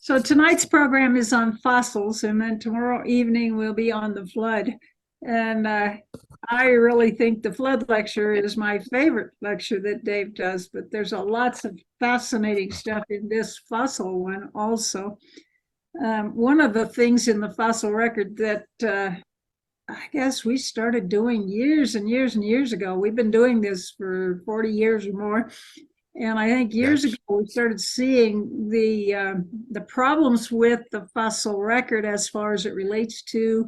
So tonight's program is on fossils, and then tomorrow evening we'll be on the flood. And I really think the flood lecture is my favorite lecture that Dave does, but there's lots of fascinating stuff in this fossil one also. One of the things in the fossil record that I guess we started doing years and years and years ago. We've been doing this for 40 years or more. And I think years ago we started seeing the problems with the fossil record as far as it relates to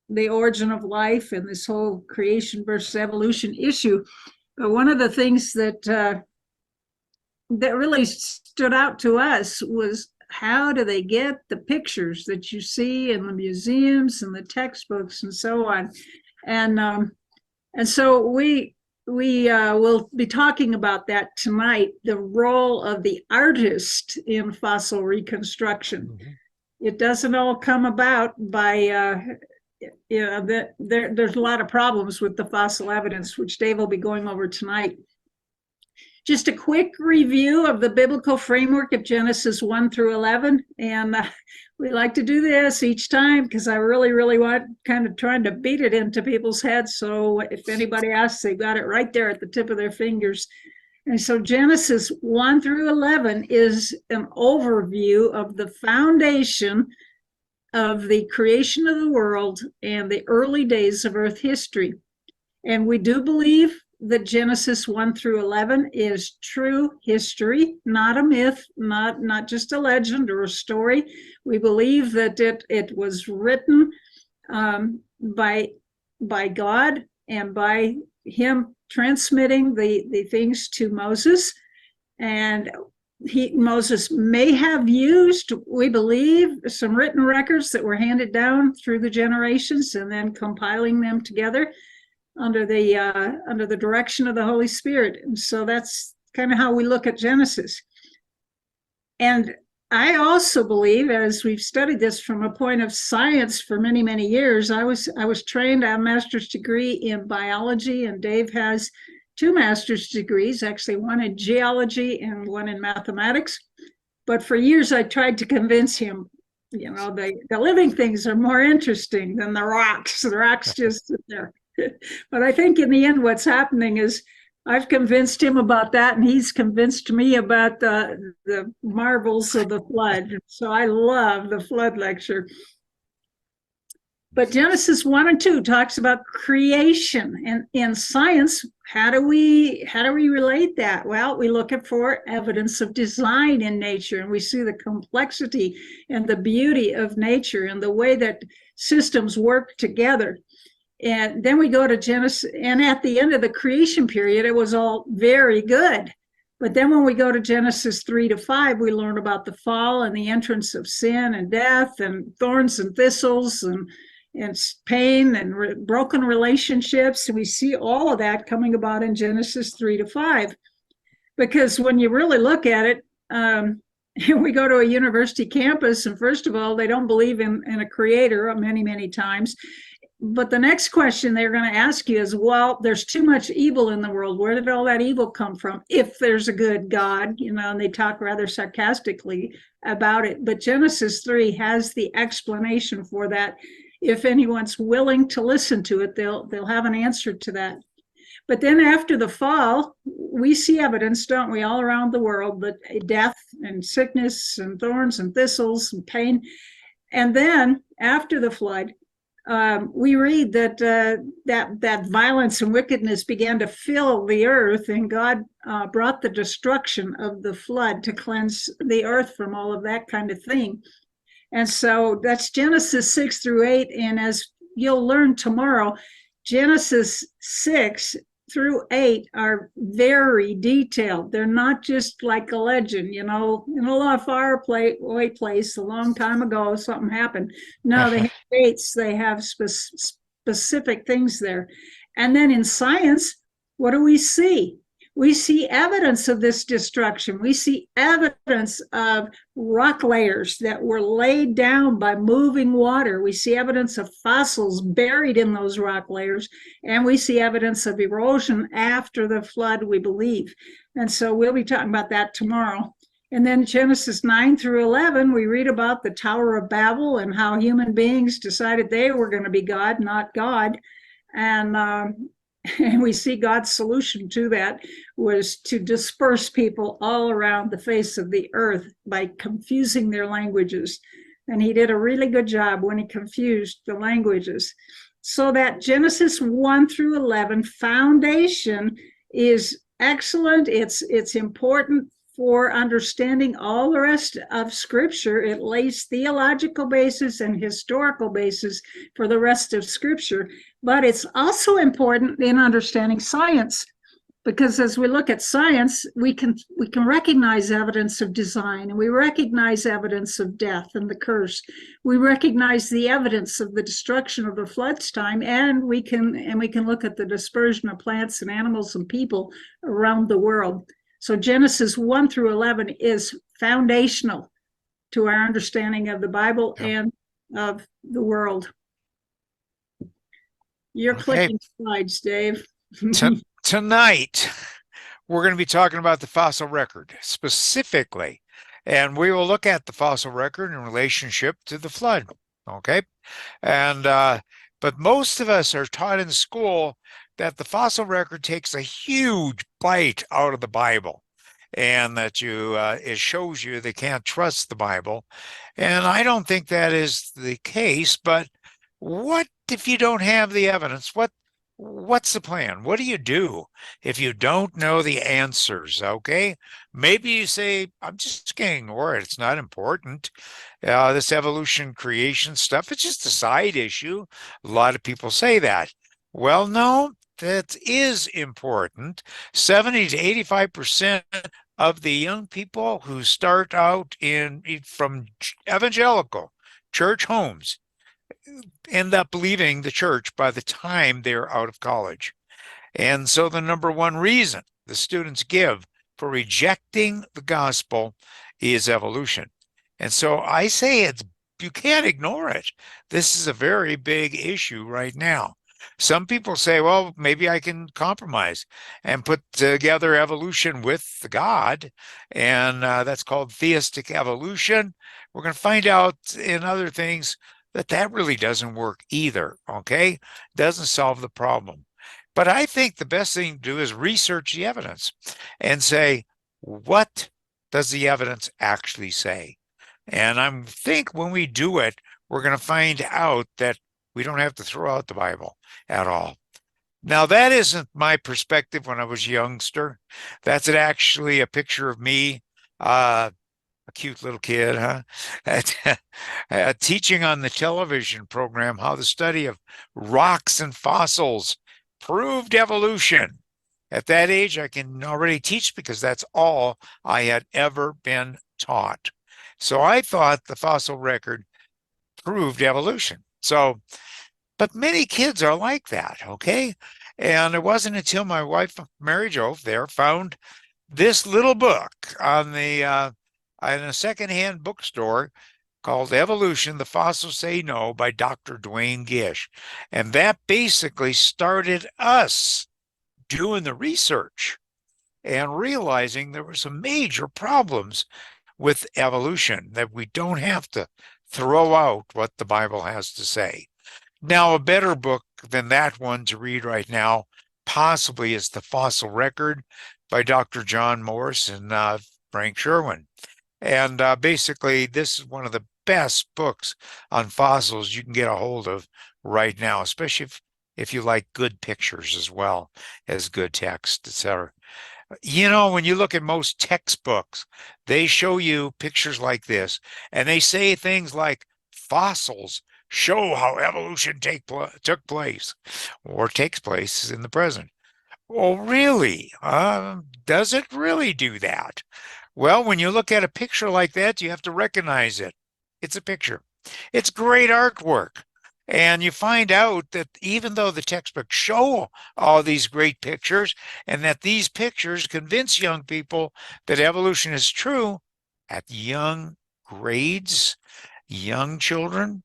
the origin of life and this whole creation versus evolution issue. But one of the things that that really stood out to us was how do they get the pictures that you see in the museums and the textbooks and so on, and so we will be talking about that tonight, the role of the artist in fossil reconstruction. Mm-hmm. It doesn't all come about by, there's a lot of problems with the fossil evidence, which Dave will be going over tonight. Just a quick review of the biblical framework of Genesis 1 through 11. And we like to do this each time because I really want kind of trying to beat it into people's heads. So if anybody asks, they've got it right there at the tip of their fingers. And so Genesis 1 through 11 is an overview of the foundation of the creation of the world and the early days of Earth history. And we do believe that Genesis 1 through 11 is true history, not a myth, not just a legend or a story. We believe that it was written by God and by him transmitting the things to Moses. And Moses may have used, we believe, some written records that were handed down through the generations and then compiling them together under the direction of the Holy Spirit. And so that's kind of how we look at Genesis. And I also believe, as we've studied this from a point of science for many years, I was trained, I have a master's degree in biology, and Dave has 2 master's degrees, actually one in geology and one in mathematics. But for years I tried to convince him, the living things are more interesting than the rocks. The rocks just sit there. But I think in the end, what's happening is I've convinced him about that, and he's convinced me about the marvels of the flood. So I love the flood lecture. But Genesis 1 and 2 talks about creation, and in science, how do we relate that? Well, we look for evidence of design in nature, and we see the complexity and the beauty of nature and the way that systems work together. And then we go to Genesis, and at the end of the creation period, it was all very good. But then when we go to Genesis 3 to 5, we learn about the fall and the entrance of sin and death and thorns and thistles and pain and broken relationships. And we see all of that coming about in Genesis 3 to 5. Because when you really look at it, we go to a university campus, and first of all, they don't believe in a creator many times. But the next question they're going to ask you is, well, there's too much evil in the world. Where did all that evil come from? If there's a good God, and they talk rather sarcastically about it. But Genesis 3 has the explanation for that. If anyone's willing to listen to it, they'll have an answer to that. But then after the fall, we see evidence, don't we, all around the world, that death and sickness and thorns and thistles and pain. And then after the flood, we read that violence and wickedness began to fill the earth, and God brought the destruction of the flood to cleanse the earth from all of that kind of thing. And so that's Genesis 6 through 8. And as you'll learn tomorrow, Genesis 6 through 8 are very detailed. They're not just like a legend, in a far away place a long time ago, something happened. No, they have dates, they have specific things there. And then in science, what do we see? We see evidence of this destruction. We see evidence of rock layers that were laid down by moving water. We see evidence of fossils buried in those rock layers. And we see evidence of erosion after the flood, we believe. And so we'll be talking about that tomorrow. And then Genesis 9 through 11, we read about the Tower of Babel and how human beings decided they were going to be God, not God. And, and we see God's solution to that was to disperse people all around the face of the earth by confusing their languages. And he did a really good job when he confused the languages. So that Genesis 1 through 11 foundation is excellent. It's important for understanding all the rest of Scripture. It lays theological basis and historical basis for the rest of Scripture. But it's also important in understanding science, because as we look at science, we can recognize evidence of design, and we recognize evidence of death and the curse. We recognize the evidence of the destruction of the flood's time, and we can look at the dispersion of plants and animals and people around the world. So Genesis 1 through 11 is foundational to our understanding of the Bible and of the world. You're clicking slides, Dave. Tonight, we're going to be talking about the fossil record specifically, and we will look at the fossil record in relationship to the flood. Okay. And, but most of us are taught in school that the fossil record takes a huge bite out of the Bible, and that it shows you they can't trust the Bible. And I don't think that is the case, but what if you don't have the evidence? What's the plan? What do you do if you don't know the answers? Okay. Maybe you say, I'm just going to ignore it. It's not important. This evolution creation stuff, it's just a side issue. A lot of people say that. Well, no, that is important. 70 to 85% of the young people who start out from evangelical church homes end up leaving the church by the time they're out of college. And so the number one reason the students give for rejecting the gospel is evolution. And so I say you can't ignore it. This is a very big issue right now. Some people say, well, maybe I can compromise and put together evolution with God, and that's called theistic evolution. We're going to find out in other things that really doesn't work either, okay? Doesn't solve the problem. But I think the best thing to do is research the evidence and say, what does the evidence actually say? And I think when we do it, we're going to find out that we don't have to throw out the Bible at all. Now, that isn't my perspective when I was a youngster. That's actually a picture of me, a cute little kid, huh? Teaching on the television program how the study of rocks and fossils proved evolution. At that age, I can already teach because that's all I had ever been taught. So I thought the fossil record proved evolution. So, but many kids are like that, okay? And it wasn't until my wife, Mary Jo, found this little book on in a secondhand bookstore called Evolution, The Fossils Say No by Dr. Duane Gish. And that basically started us doing the research and realizing there were some major problems with evolution, that we don't have to throw out what the Bible has to say. Now, a better book than that one to read right now possibly is The Fossil Record by Dr. John Morse and Frank Sherwin. And basically, this is one of the best books on fossils you can get a hold of right now, especially if you like good pictures as well as good text, etc. You know, when you look at most textbooks, they show you pictures like this, and they say things like fossils show how evolution took place or takes place in the present. Well, really? Does it really do that? Well, when you look at a picture like that, you have to recognize it. It's a picture. It's great artwork. And you find out that even though the textbooks show all these great pictures and that these pictures convince young people that evolution is true, at young grades, young children,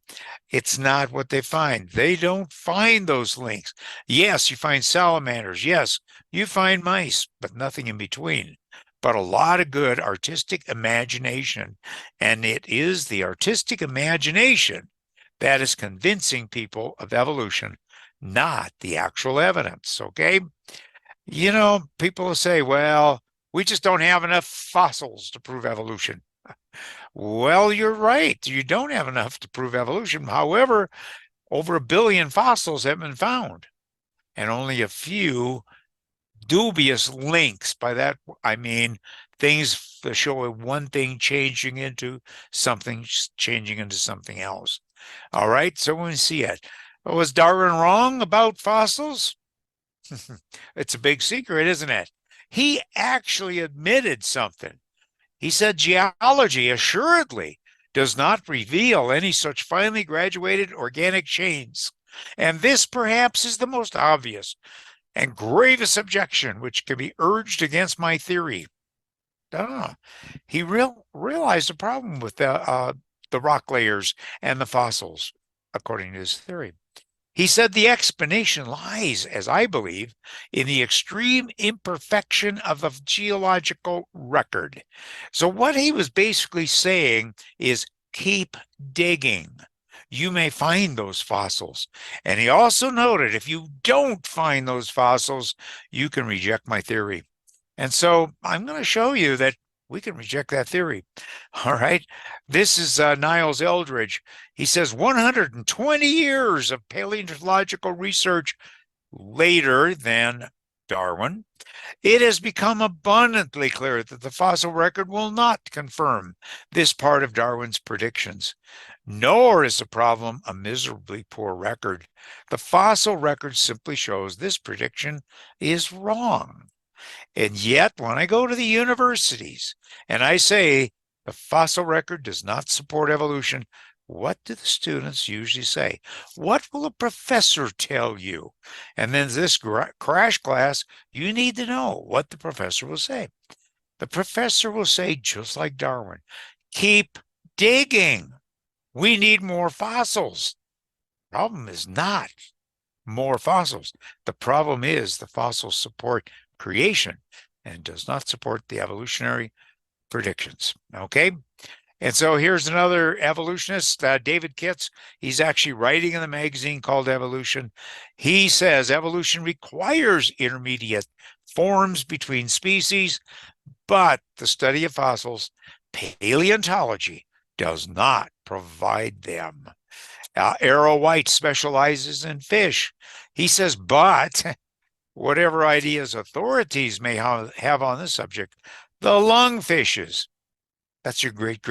it's not what they find. They don't find those links. Yes, you find salamanders. Yes, you find mice, but nothing in between. but a lot of good artistic imagination. And it is the artistic imagination that is convincing people of evolution, not the actual evidence. Okay. You know, people will say, well, we just don't have enough fossils to prove evolution. Well, you're right. You don't have enough to prove evolution. However, over 1 billion fossils have been found, and only a few dubious links. By that, I mean things that show one thing changing into something, changing into something else. All right, so we see it. Was Darwin wrong about fossils? It's a big secret, isn't it? He actually admitted something. He said geology assuredly does not reveal any such finely graduated organic chains. And this perhaps is the most obvious and gravest objection which can be urged against my theory. He realized a problem with the rock layers and the fossils, according to his theory. He said the explanation lies, as I believe, in the extreme imperfection of the geological record. So what he was basically saying is keep digging. You may find those fossils. And he also noted if you don't find those fossils, you can reject my theory. And so I'm going to show you that we can reject that theory. All right. This is Niles Eldridge. He says 120 years of paleontological research later than Darwin, it has become abundantly clear that the fossil record will not confirm this part of Darwin's predictions. Nor is the problem a miserably poor record. The fossil record simply shows this prediction is wrong. And yet, when I go to the universities and I say the fossil record does not support evolution, what do the students usually say? What will a professor tell you? And then this crash class, you need to know what the professor will say. The professor will say, just like Darwin, keep digging. We need more fossils. Problem is not more fossils. The problem is the fossils support creation and does not support the evolutionary predictions. Okay. And so here's another evolutionist, David Kitts. He's actually writing in the magazine called Evolution. He says evolution requires intermediate forms between species, but the study of fossils, paleontology, does not provide them. Arrow White specializes in fish. He says, but whatever ideas authorities may have on the subject, the lungfishes, that's your great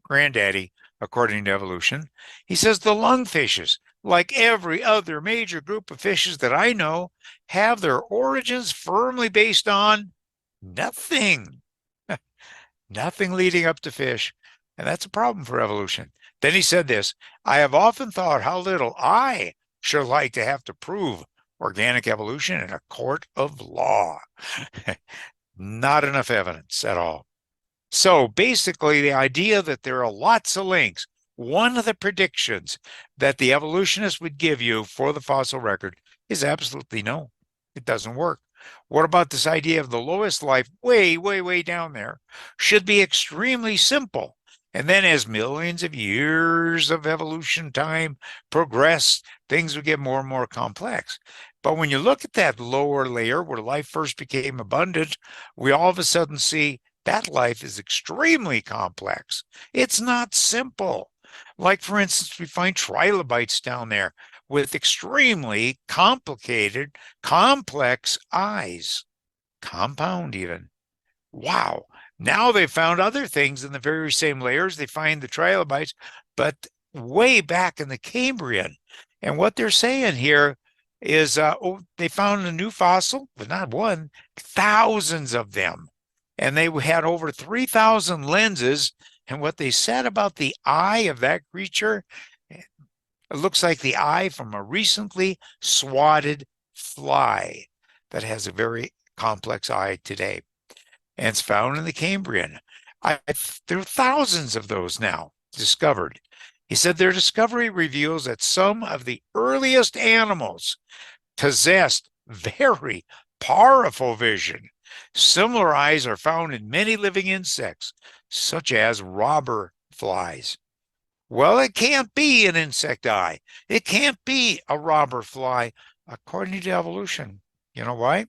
granddaddy, according to evolution. He says the lungfishes, like every other major group of fishes that I know, have their origins firmly based on nothing. Nothing leading up to fish. And that's a problem for evolution. Then he said this, I have often thought how little I should like to have to prove organic evolution in a court of law. Not enough evidence at all. So basically, the idea that there are lots of links, one of the predictions that the evolutionists would give you for the fossil record is absolutely no. It doesn't work. What about this idea of the lowest life way down there should be extremely simple? And then as millions of years of evolution time progress, things would get more and more complex. But when you look at that lower layer where life first became abundant, we all of a sudden see that life is extremely complex. It's not simple. Like, for instance, we find trilobites down there with extremely complicated, complex eyes, compound even. Wow. Now they've found other things in the very same layers. They find the trilobites, but way back in the Cambrian. And what they're saying here is they found a new fossil, but not one, thousands of them. And they had over 3,000 lenses. And what they said about the eye of that creature, it looks like the eye from a recently swatted fly that has a very complex eye today. And it's found in the Cambrian. There are thousands of those now discovered. He said their discovery reveals that some of the earliest animals possessed very powerful vision. Similar eyes are found in many living insects, such as robber flies. Well, it can't be an insect eye. It can't be a robber fly, according to evolution. You know why?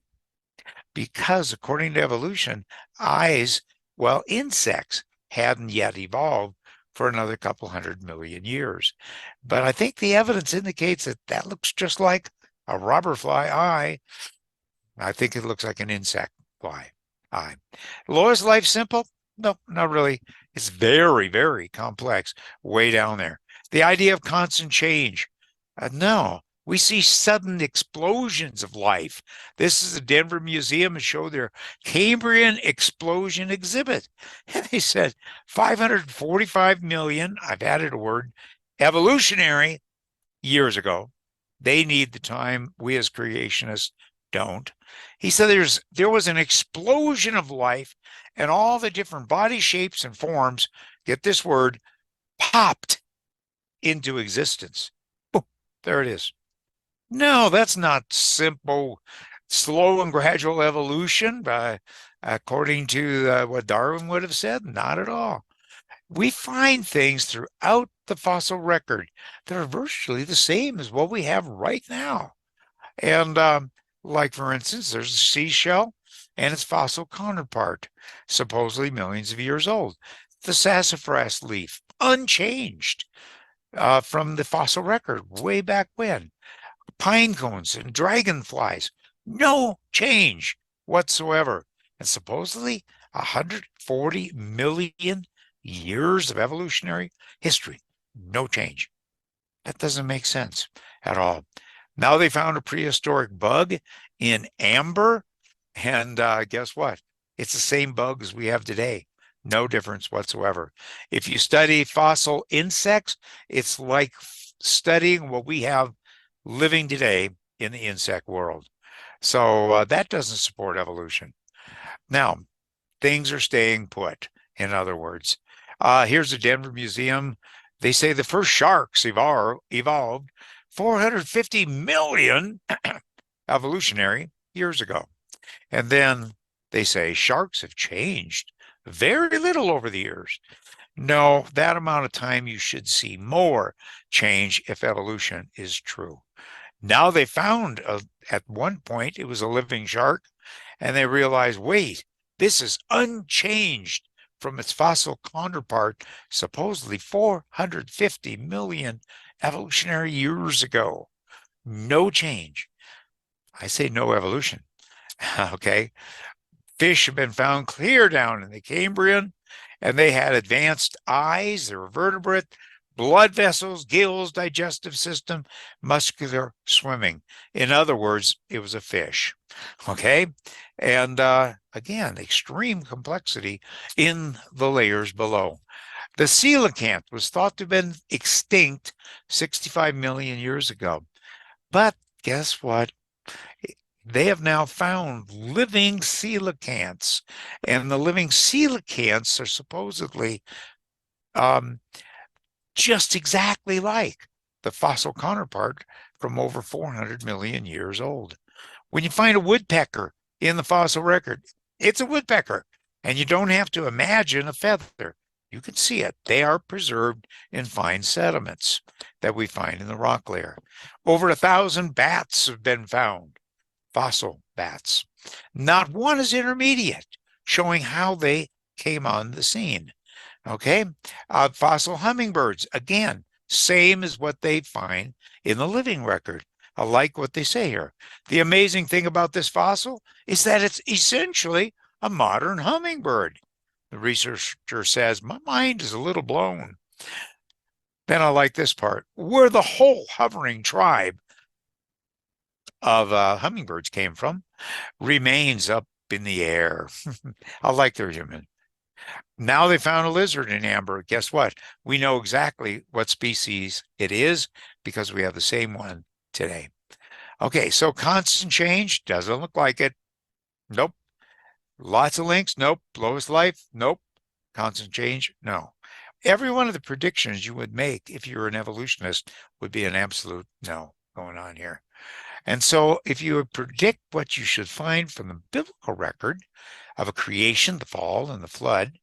Because according to evolution, eyes, well, insects hadn't yet evolved for another couple 100 million years. But I think the evidence indicates that that looks just like a robber fly eye. I think it looks like an insect fly eye. Law is life simple? No, not really. It's very, very complex, way down there. The idea of constant change. No, we see sudden explosions of life. This is the Denver Museum and showed their Cambrian explosion exhibit. And they said 545 million, I've added a word, evolutionary years ago. They need the time we as creationists don't. He said there was an explosion of life and all the different body shapes and forms, get this word, popped into existence. Boom, there it is. No, that's not simple, slow and gradual evolution, according to what Darwin would have said. Not at all. We find things throughout the fossil record that are virtually the same as what we have right now. And like, for instance, there's a seashell and its fossil counterpart, supposedly millions of years old. The sassafras leaf, unchanged from the fossil record way back when. Pine cones and dragonflies, no change whatsoever. And supposedly 140 million years of evolutionary history, no change. That doesn't make sense at all. Now they found a prehistoric bug in amber, and guess what? It's the same bug as we have today. No difference whatsoever. If you study fossil insects, it's like studying what we have living today in the insect world. So that doesn't support evolution. Now, things are staying put, in other words. Here's the Denver Museum. They say the first sharks evolved 450 million evolutionary years ago. And then they say sharks have changed very little over the years. No, that amount of time you should see more change if evolution is true. Now they found at one point it was a living shark, and they realized, wait, this is unchanged from its fossil counterpart, supposedly 450 million evolutionary years ago. No change. I say no evolution. Okay. Fish have been found clear down in the Cambrian, and they had advanced eyes, they were vertebrate, blood vessels, gills, digestive system, muscular swimming. In other words, it was a fish. Okay. And again, extreme complexity in the layers below. The coelacanth was thought to have been extinct 65 million years ago. But guess what? They have now found living coelacanths, and the living coelacanths are supposedly just exactly like the fossil counterpart from over 400 million years old. When you find a woodpecker in the fossil record, it's a woodpecker, and you don't have to imagine a feather. You can see it. They are preserved in fine sediments that we find in the rock layer. Over 1,000 bats have been found, fossil bats. Not one is intermediate, showing how they came on the scene. Okay, fossil hummingbirds, again, same as what they find in the living record. I like what they say here. The amazing thing about this fossil is that it's essentially a modern hummingbird. The researcher says, my mind is a little blown. Then I like this part, where the whole hovering tribe of hummingbirds came from remains up in the air. I like their human. Now they found a lizard in amber. Guess what? We know exactly what species it is because we have the same one today. Okay, so constant change doesn't look like it. Nope. Lots of links. Nope. Lowest life. Nope. Constant change. No. Every one of the predictions you would make if you're an evolutionist would be an absolute no going on here. And so if you would predict what you should find from the biblical record of a creation, the fall, and the flood,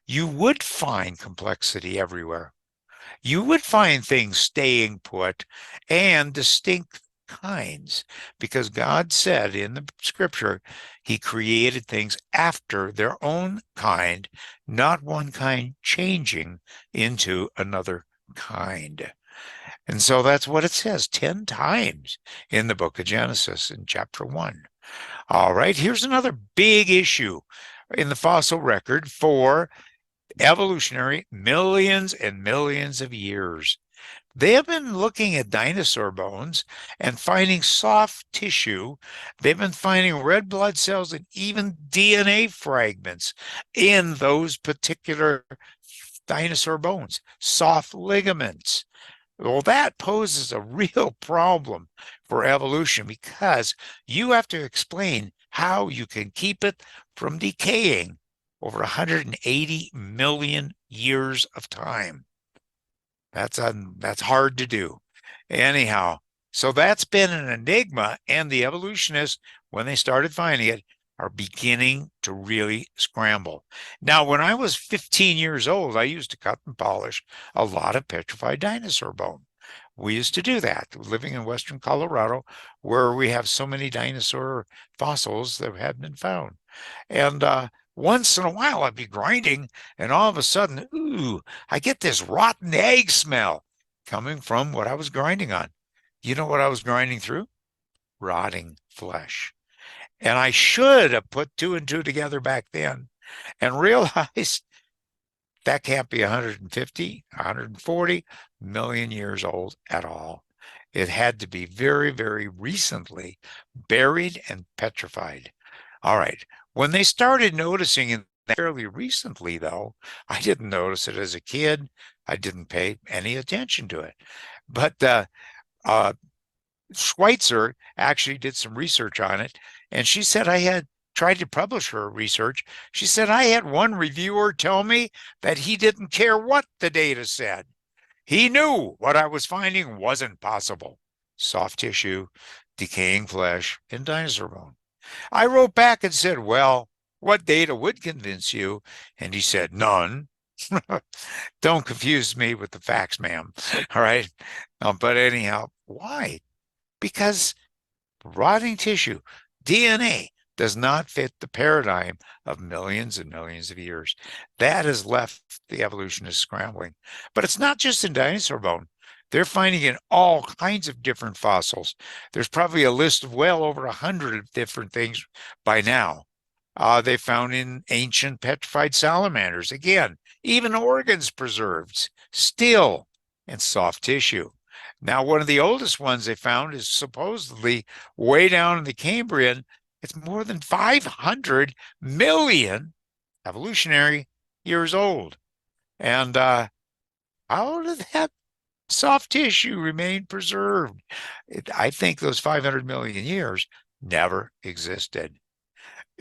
you would find complexity everywhere. You would find things staying put and distinct kinds, because God said in the scripture, he created things after their own kind, not one kind changing into another kind. And so that's what it says 10 times in the book of Genesis in chapter 1. All right, here's another big issue in the fossil record for evolutionary millions and millions of years. They have been looking at dinosaur bones and finding soft tissue. They've been finding red blood cells and even DNA fragments in those particular dinosaur bones, soft ligaments. Well, that poses a real problem for evolution, because you have to explain how you can keep it from decaying over 180 million years of time. That's hard to do. Anyhow, so that's been an enigma, and the evolutionists, when they started finding it, are beginning to really scramble. Now, when I was 15 years old, I used to cut and polish a lot of petrified dinosaur bone. We used to do that, living in western Colorado, where we have so many dinosaur fossils that have been found. And once in a while, I'd be grinding, and all of a sudden, ooh, I get this rotten egg smell coming from what I was grinding on. You know what I was grinding through? Rotting flesh. And I should have put two and two together back then and realized that can't be 150, 140 million years old at all. It had to be very, very recently buried and petrified. All right. When they started noticing it fairly recently, though, I didn't notice it as a kid. I didn't pay any attention to it. But Schweitzer actually did some research on it, and she said I had tried to publish her research. She said I had one reviewer tell me that he didn't care what the data said. He knew what I was finding wasn't possible. Soft tissue, decaying flesh, and dinosaur bone. I wrote back and said, well, what data would convince you? And he said, none. Don't confuse me with the facts, ma'am. All right. But anyhow, why? Because rotting tissue, DNA, does not fit the paradigm of millions and millions of years. That has left the evolutionists scrambling. But it's not just in dinosaur bone. They're finding in all kinds of different fossils. There's probably a list of well over 100 different things by now. They found in ancient petrified salamanders, again, even organs preserved, still, and soft tissue. Now, one of the oldest ones they found is supposedly way down in the Cambrian. It's more than 500 million evolutionary years old. And how did that soft tissue remain preserved? I think those 500 million years never existed.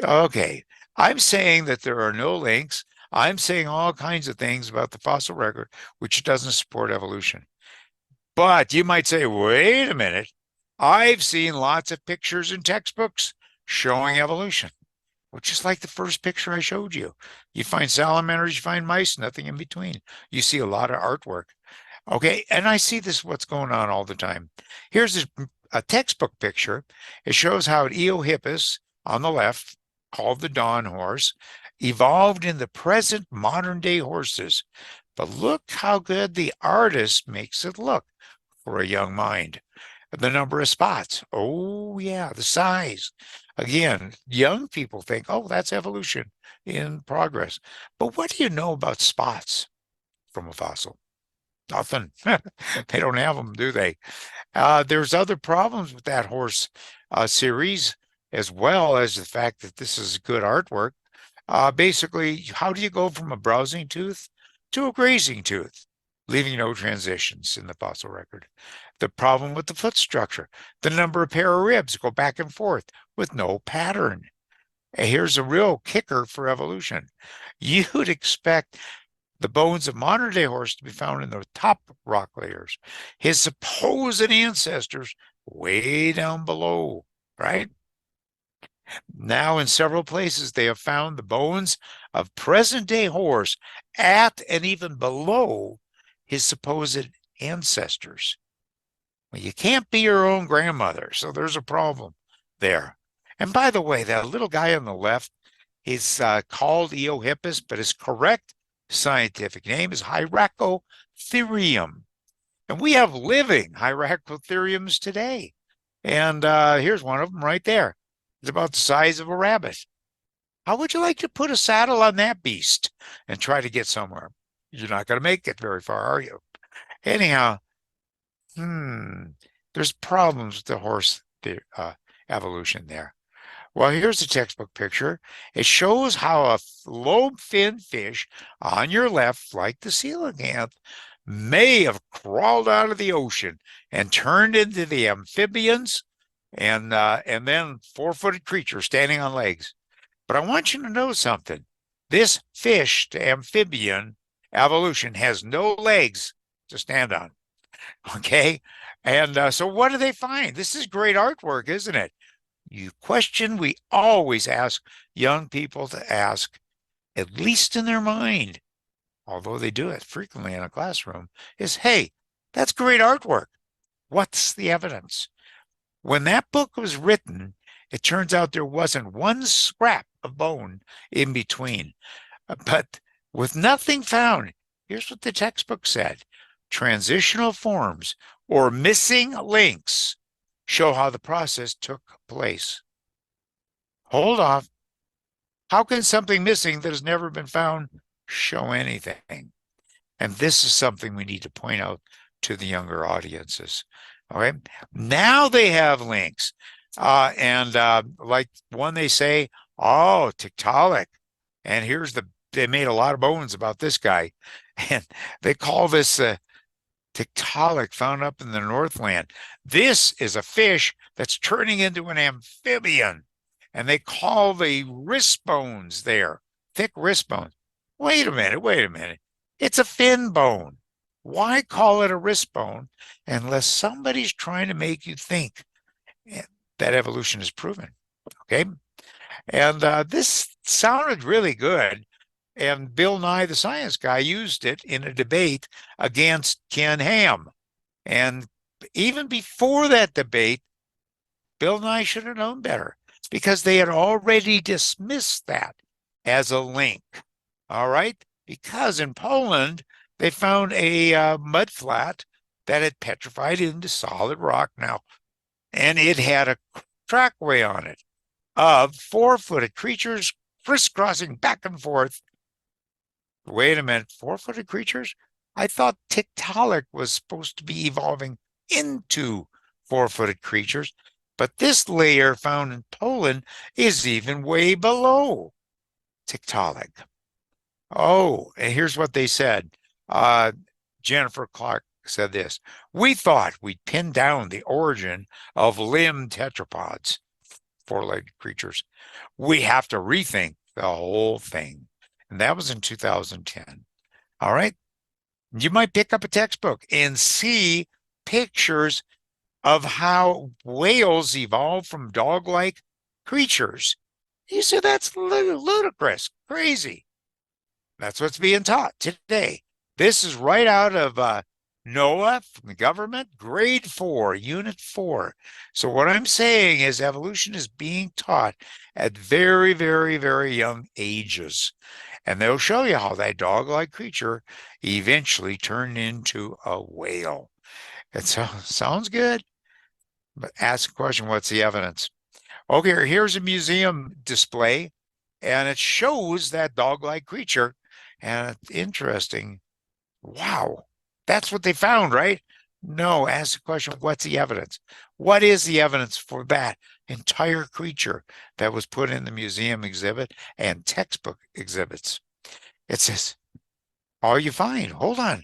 Okay, I'm saying that there are no links. I'm saying all kinds of things about the fossil record, which doesn't support evolution. But you might say, wait a minute, I've seen lots of pictures in textbooks showing evolution, which is like the first picture I showed you. You find salamanders, you find mice, nothing in between. You see a lot of artwork. Okay, and I see this, what's going on all the time. Here's a textbook picture. It shows how an Eohippus on the left, called the dawn horse, evolved in the present modern day horses. But look how good the artist makes it look for a young mind. The number of spots. Oh, yeah, the size. Again, young people think, oh, that's evolution in progress. But what do you know about spots from a fossil? Nothing. They don't have them, do they? There's other problems with that horse series, as well as the fact that this is good artwork. Basically, how do you go from a browsing tooth to a grazing tooth, leaving no transitions in the fossil record? The problem with the foot structure, the number of pair of ribs go back and forth with no pattern. And here's a real kicker for evolution. You'd expect the bones of modern day horse to be found in the top rock layers. His supposed ancestors way down below, right? Now, in several places, they have found the bones of present-day horse at and even below his supposed ancestors. Well, you can't be your own grandmother, so there's a problem there. And by the way, that little guy on the left, he's called Eohippus, but his correct scientific name is Hyracotherium. And we have living Hyracotheriums today. And here's one of them right there. It's about the size of a rabbit. How would you like to put a saddle on that beast and try to get somewhere? You're not going to make it very far, are you? Anyhow, there's problems with the horse evolution there. Well, here's the textbook picture. It shows how a lobe-finned fish on your left, like the coelacanth, may have crawled out of the ocean and turned into the amphibians and then four-footed creature standing on legs. But I want you to know something. This fish to amphibian evolution has no legs to stand on. Okay. And so what do they find? This is great artwork, isn't it? You question we always ask young people to ask, at least in their mind, although they do it frequently in a classroom, is, hey, that's great artwork. What's the evidence? When that book was written, it turns out there wasn't one scrap of bone in between. But with nothing found, here's what the textbook said. Transitional forms or missing links show how the process took place. Hold off. How can something missing that has never been found show anything? And this is something we need to point out to the younger audiences. All right. Now they have links. Like one they say, oh, Tiktaalik. And they made a lot of bones about this guy. And they call this Tiktaalik, found up in the Northland. This is a fish that's turning into an amphibian. And they call the wrist bones there, thick wrist bones. Wait a minute. It's a fin bone. Why call it a wrist bone unless somebody's trying to make you think that evolution is proven? Okay. And this sounded really good. And Bill Nye, the science guy, used it in a debate against Ken Ham. And even before that debate, Bill Nye should have known better because they had already dismissed that as a link. All right. Because in Poland, they found a mudflat that had petrified into solid rock now, and it had a trackway on it of four-footed creatures crisscrossing back and forth. Wait a minute, four-footed creatures? I thought Tiktaalik was supposed to be evolving into four-footed creatures, but this layer found in Poland is even way below Tiktaalik. Oh, and here's what they said. Jennifer Clark said this. We thought we'd pin down the origin of limbed tetrapods, four-legged creatures. We have to rethink the whole thing. And that was in 2010. All right. You might pick up a textbook and see pictures of how whales evolved from dog-like creatures. You say that's ludicrous, crazy. That's what's being taught today. This is right out of NOAA from the government, grade 4, unit 4. So what I'm saying is evolution is being taught at very, very, very young ages. And they'll show you how that dog-like creature eventually turned into a whale. It sounds good, but ask the question, what's the evidence? Okay, here's a museum display, and it shows that dog-like creature. And it's interesting. Wow, that's what they found, right? No, ask the question, what's the evidence? What is the evidence for that entire creature that was put in the museum exhibit and textbook exhibits? It says, all you find, hold on,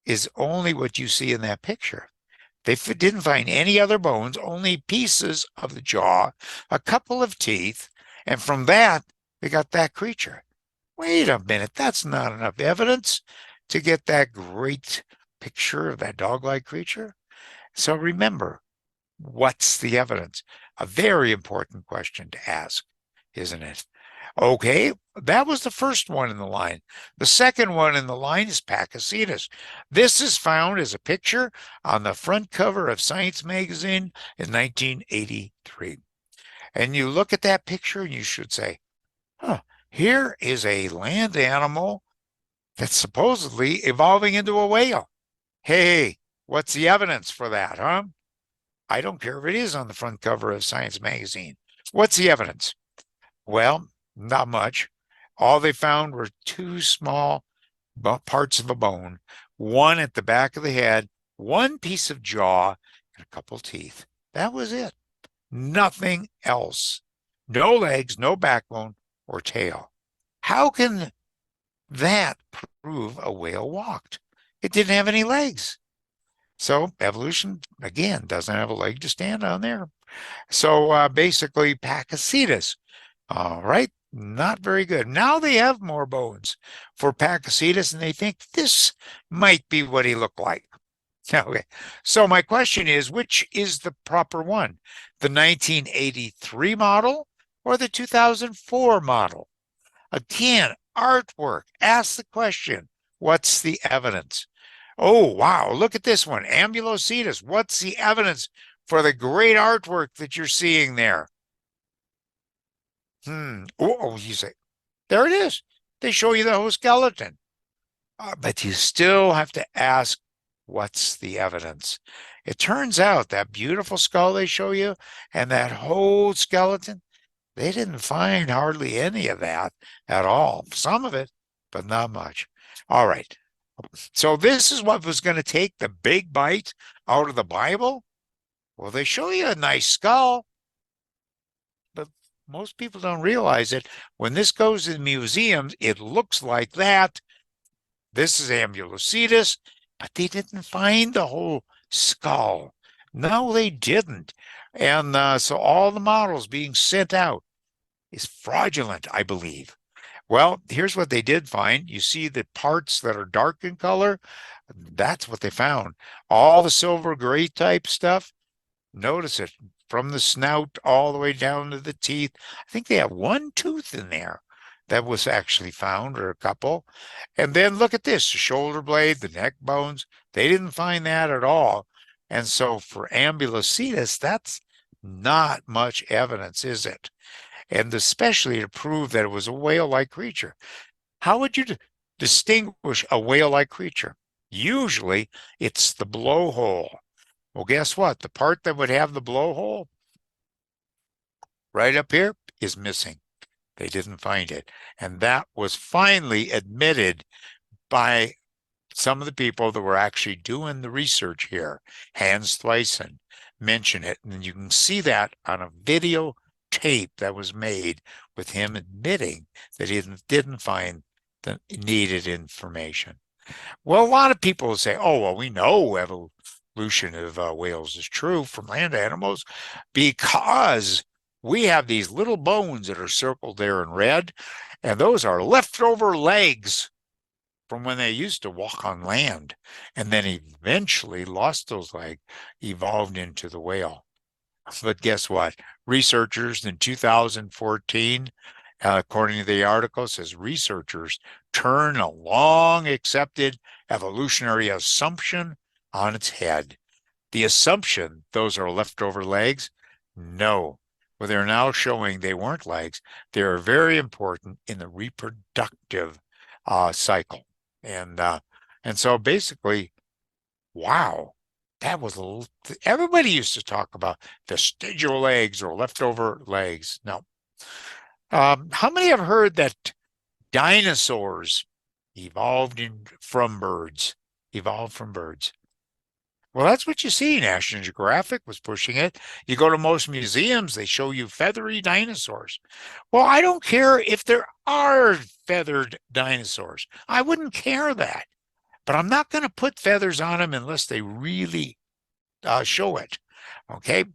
is only what you see in that picture. They didn't find any other bones, only pieces of the jaw, a couple of teeth, and from that, they got that creature. Wait a minute, that's not enough evidence to get that great picture of that dog-like creature. So remember, What's the evidence? A very important question to ask, isn't it? Okay, that was the first one in the line. The second one in the line is Pakicetus. This is found as a picture on the front cover of Science magazine in 1983. And you look at that picture and you should say, huh, here is a land animal that's supposedly evolving into a whale. Hey, what's the evidence for that, huh? I don't care if it is on the front cover of Science magazine. What's the evidence? Well, not much. All they found were two small parts of a bone, one at the back of the head, one piece of jaw, and a couple teeth. That was it. Nothing else. No legs, no backbone or tail. How can that prove a whale walked? It didn't have any legs. So evolution, again, doesn't have a leg to stand on there. So basically, Pakicetus, all right, not very good. Now they have more bones for Pakicetus, and they think this might be what he looked like. Okay, so my question is, which is the proper one? The 1983 model or the 2004 model? Again, artwork. Ask the question, what's the evidence? Oh, wow, look at this one, Ambulocetus. What's the evidence for the great artwork that you're seeing there? Oh, you say, there it is. They show you the whole skeleton. But you still have to ask, what's the evidence? It turns out that beautiful skull they show you and that whole skeleton, they didn't find hardly any of that at all. Some of it, but not much. All right. So this is what was going to take the big bite out of the Bible. Well, they show you a nice skull, but most people don't realize it. When this goes in museums, it looks like that. This is Ambulocetus, but they didn't find the whole skull. No, they didn't. And so all the models being sent out is fraudulent, I believe. Well, here's what they did find. You see the parts that are dark in color? That's what they found. All the silver gray type stuff, notice it from the snout all the way down to the teeth. I think they have one tooth in there that was actually found, or a couple. And then look at this, the shoulder blade, the neck bones. They didn't find that at all. And so for Ambulocetus, that's not much evidence, is it? And especially to prove that it was a whale-like creature. How would you distinguish a whale-like creature? Usually it's the blowhole. Well, guess what? The part that would have the blowhole right up here is missing. They didn't find it. And that was finally admitted by some of the people that were actually doing the research here. Hans Thwyssen mentioned it. And you can see that on a video tape that was made with him admitting that he didn't find the needed information. Well, a lot of people will say, oh, well, we know evolution of whales is true from land animals because we have these little bones that are circled there in red, and those are leftover legs from when they used to walk on land, and then eventually lost those legs, evolved into the whale. But guess what? Researchers in 2014, according to the article, says researchers turn a long accepted evolutionary assumption on its head. The assumption those are leftover legs? No. Well, they're now showing they weren't legs. They are very important in the reproductive cycle. And so basically, wow, that was everybody used to talk about vestigial legs or leftover legs. No. How many have heard that dinosaurs evolved from birds? Evolved from birds. Well, that's what you see. National Geographic was pushing it. You go to most museums, they show you feathery dinosaurs. Well, I don't care if there are feathered dinosaurs. I wouldn't care that. But I'm not going to put feathers on them unless they really show it. Okay.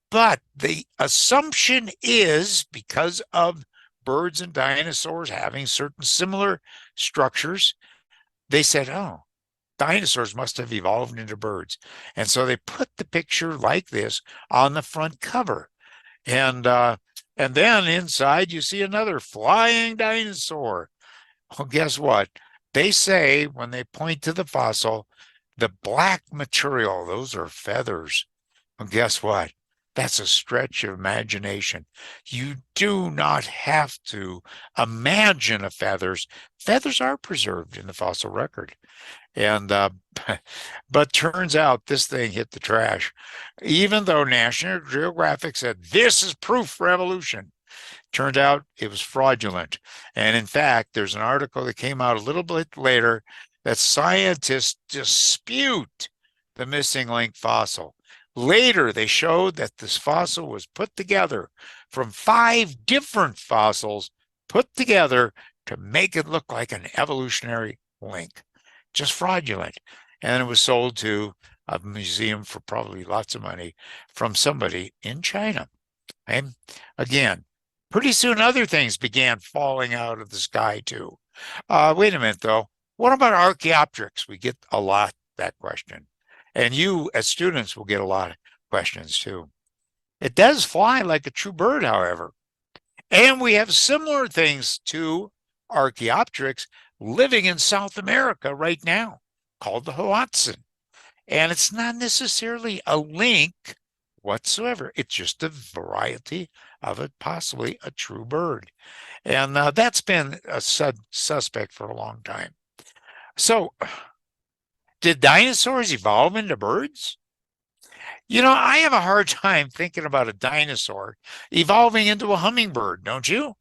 But the assumption is because of birds and dinosaurs having certain similar structures, they said, oh, dinosaurs must have evolved into birds. And so they put the picture like this on the front cover. And then inside you see another flying dinosaur. Well, guess what? They say when they point to the fossil, the black material, those are feathers. Well, guess what? That's a stretch of imagination. You do not have to imagine a feathers. Feathers are preserved in the fossil record. And but turns out this thing hit the trash. Even though National Geographic said this is proof for evolution, turned out it was fraudulent. And in fact, there's an article that came out a little bit later that scientists dispute the missing link fossil. Later, they showed that this fossil was put together from 5 different fossils put together to make it look like an evolutionary link. Just fraudulent. And it was sold to a museum for probably lots of money from somebody in China. And again, pretty soon other things began falling out of the sky too. Wait a minute though. What about Archaeopteryx? We get a lot that question. And you as students will get a lot of questions too. It does fly like a true bird, however. And we have similar things to Archaeopteryx living in South America right now called the Hoatzin. And it's not necessarily a link whatsoever. It's just a variety of it, possibly a true bird. And that's been a suspect for a long time. So, did dinosaurs evolve into birds? I have a hard time thinking about a dinosaur evolving into a hummingbird, don't you?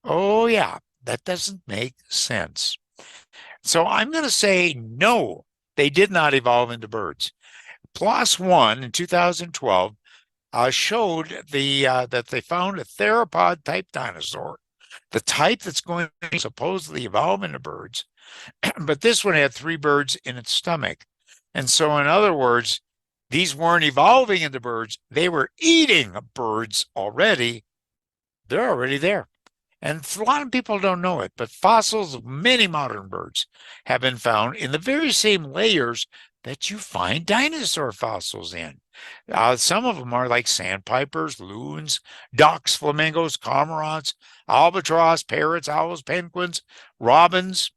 Oh, yeah, that doesn't make sense. So I'm going to say no, they did not evolve into birds. PLOS One in 2012 showed that they found a theropod type dinosaur, the type that's going to supposedly evolve into birds, but this one had 3 birds in its stomach. And so, in other words, these weren't evolving into birds, they were eating birds already. They're already there. And a lot of people don't know it, but fossils of many modern birds have been found in the very same layers that you find dinosaur fossils in. Some of them are like sandpipers, loons, ducks, flamingos, cormorants, albatross, parrots, owls, penguins, robins.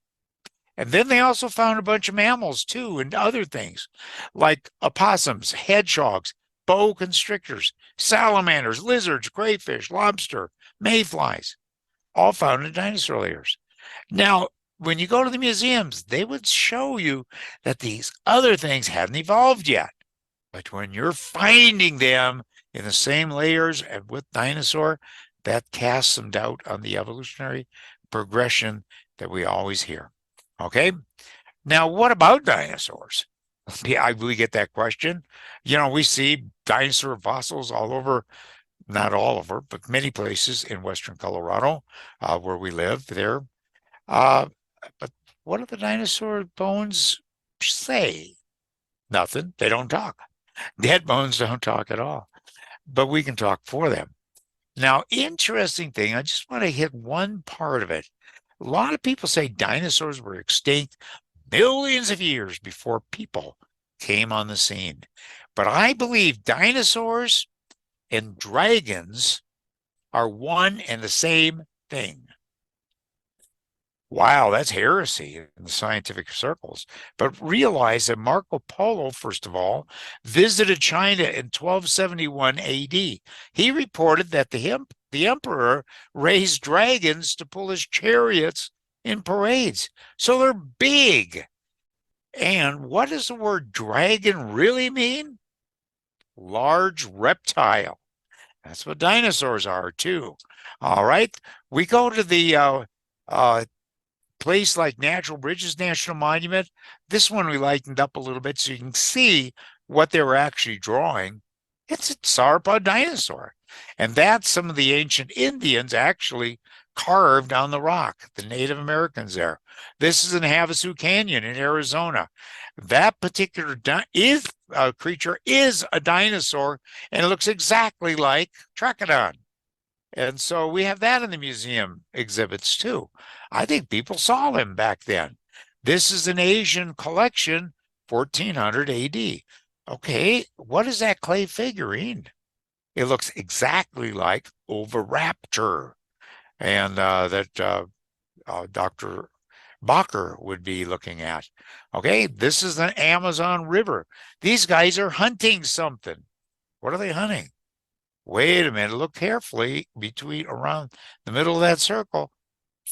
And then they also found a bunch of mammals too, and other things like opossums, hedgehogs, boa constrictors, salamanders, lizards, crayfish, lobster, mayflies, all found in dinosaur layers. Now, when you go to the museums, they would show you that these other things hadn't evolved yet. But when you're finding them in the same layers with dinosaur, that casts some doubt on the evolutionary progression that we always hear. Okay? Now, what about dinosaurs? Yeah, we get that question. We see dinosaur fossils all over, not all over, but many places in Western Colorado, where we live there. But what do the dinosaur bones say? Nothing. They don't talk. Dead bones don't talk at all. But we can talk for them. Now, interesting thing, I just want to hit one part of it. A lot of people say dinosaurs were extinct millions of years before people came on the scene. But I believe dinosaurs and dragons are one and the same thing. Wow, that's heresy in the scientific circles. But realize that Marco Polo, first of all, visited China in 1271 AD. He reported that the emperor raised dragons to pull his chariots in parades. So they're big. And what does the word dragon really mean? Large reptile. That's what dinosaurs are too. All right. We go to the place like Natural Bridges National Monument. This one we lightened up a little bit so you can see what they were actually drawing. It's a sauropod dinosaur. And that's some of the ancient Indians actually carved on the rock, the Native Americans there. This is in Havasu Canyon in Arizona. That particular creature is a dinosaur, and it looks exactly like Trachodon. And so we have that in the museum exhibits too. I think people saw him back then. This is an Asian collection, 1400 AD. Okay, what is that clay figurine? It looks exactly like Oviraptor, and that Dr. Bacher would be looking at. Okay, this is the Amazon River. These guys are hunting something. What are they hunting? Wait a minute, look carefully between around the middle of that circle.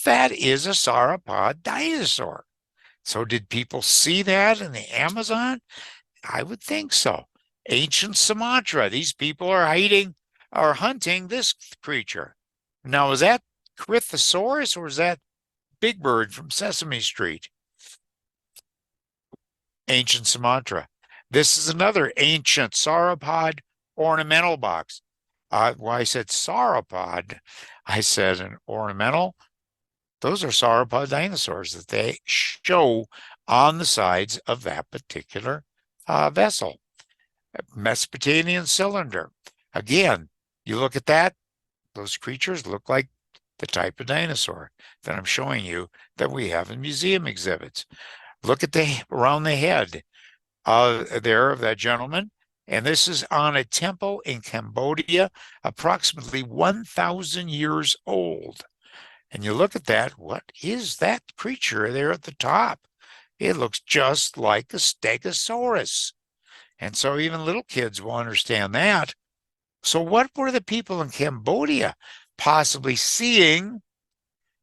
That is a sauropod dinosaur. So did people see that in the Amazon? I would think so. Ancient Sumatra. These people are hunting this creature. Now, is that Crithosaurus or is that Big Bird from Sesame Street? Ancient Sumatra. This is another ancient sauropod ornamental box. I said sauropod. I said an ornamental. Those are sauropod dinosaurs that they show on the sides of that particular vessel. Mesopotamian cylinder. Again, you look at that, those creatures look like the type of dinosaur that I'm showing you that we have in museum exhibits. Look at around the head there of that gentleman. And this is on a temple in Cambodia, approximately 1,000 years old. And you look at that, what is that creature there at the top? It looks just like a stegosaurus. And so even little kids will understand that. So what were the people in Cambodia possibly seeing?